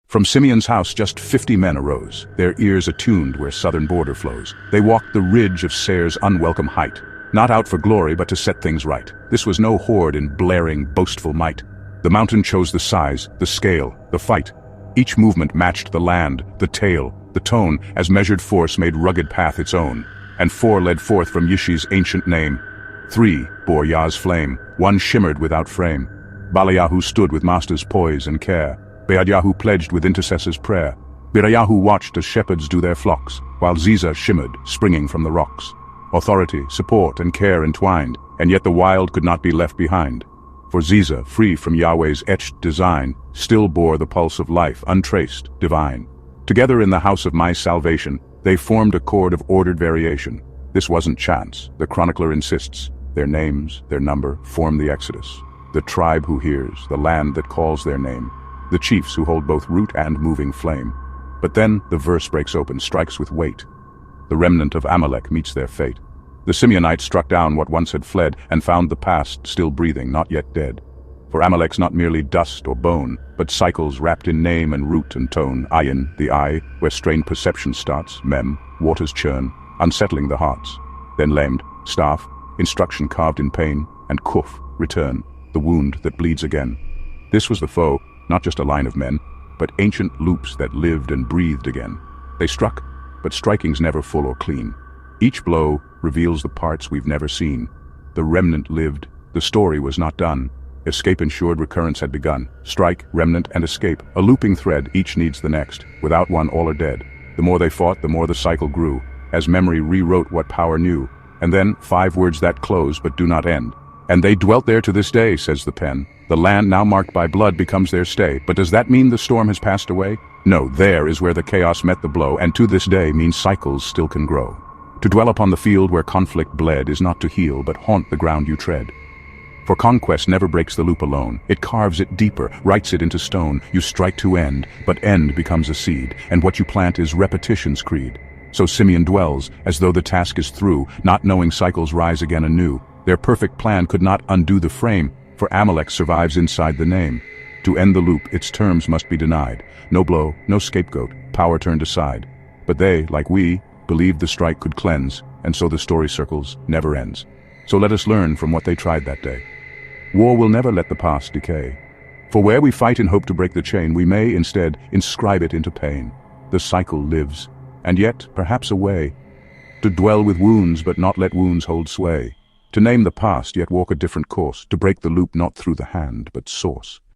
From Simeon's house just 50 men arose, their ears attuned where southern border flows. They walked the ridge of Seir's unwelcome height, not out for glory but to set things right. This was no horde in blaring, boastful might. The mountain chose the size, the scale, the fight. Each movement matched the land, the tale, the tone, as measured force made rugged path its own. And 4 led forth from Yishi's ancient name. 3 bore Yah's flame, 1 shimmered without frame. Balayahu stood with master's poise and care. Beadyahu pledged with intercessor's prayer. Birayahu watched as shepherds do their flocks, while Ziza shimmered, springing from the rocks. Authority, support, and care entwined, and yet the wild could not be left behind. For Ziza, free from Yahweh's etched design, still bore the pulse of life, untraced, divine. Together in the house of my salvation, they formed a chord of ordered variation. This wasn't chance, the chronicler insists. Their names, their number, form the Exodus. The tribe who hears, the land that calls their name. The chiefs who hold both root and moving flame. But then the verse breaks open, strikes with weight. The remnant of Amalek meets their fate. The Simeonites struck down what once had fled, and found the past still breathing, not yet dead. For Amalek's not merely dust or bone, but cycles wrapped in name and root and tone. Ayin, the eye, where strained perception starts. Mem, waters churn, unsettling the hearts. Then lamed, staff, instruction carved in pain. And kuf, return, the wound that bleeds again. This was the foe, not just a line of men, but ancient loops that lived and breathed again. They struck, but striking's never full or clean. Each blow reveals the parts we've never seen. The remnant lived, the story was not done. Escape ensured, recurrence had begun. Strike, remnant, and escape, a looping thread, each needs the next. Without one, all are dead. The more they fought, the more the cycle grew, as memory rewrote what power knew. And then, 5 words that close but do not end. And they dwelt there to this day, says the pen. The land now marked by blood becomes their stay. But does that mean the storm has passed away? No, there is where the chaos met the blow, and to this day means cycles still can grow. To dwell upon the field where conflict bled is not to heal, but haunt the ground you tread. For conquest never breaks the loop alone. It carves it deeper, writes it into stone. You strike to end, but end becomes a seed, and what you plant is repetition's creed. So Simeon dwells, as though the task is through, not knowing cycles rise again anew. Their perfect plan could not undo the frame, for Amalek survives inside the name. To end the loop, its terms must be denied. No blow, no scapegoat, power turned aside. But they, like we, believed the strike could cleanse, and so the story circles, never ends. So let us learn from what they tried that day. War will never let the past decay. For where we fight in hope to break the chain, we may, instead, inscribe it into pain. The cycle lives, and yet, perhaps a way. To dwell with wounds, but not let wounds hold sway. To name the past, yet walk a different course. To break the loop not through the hand, but source.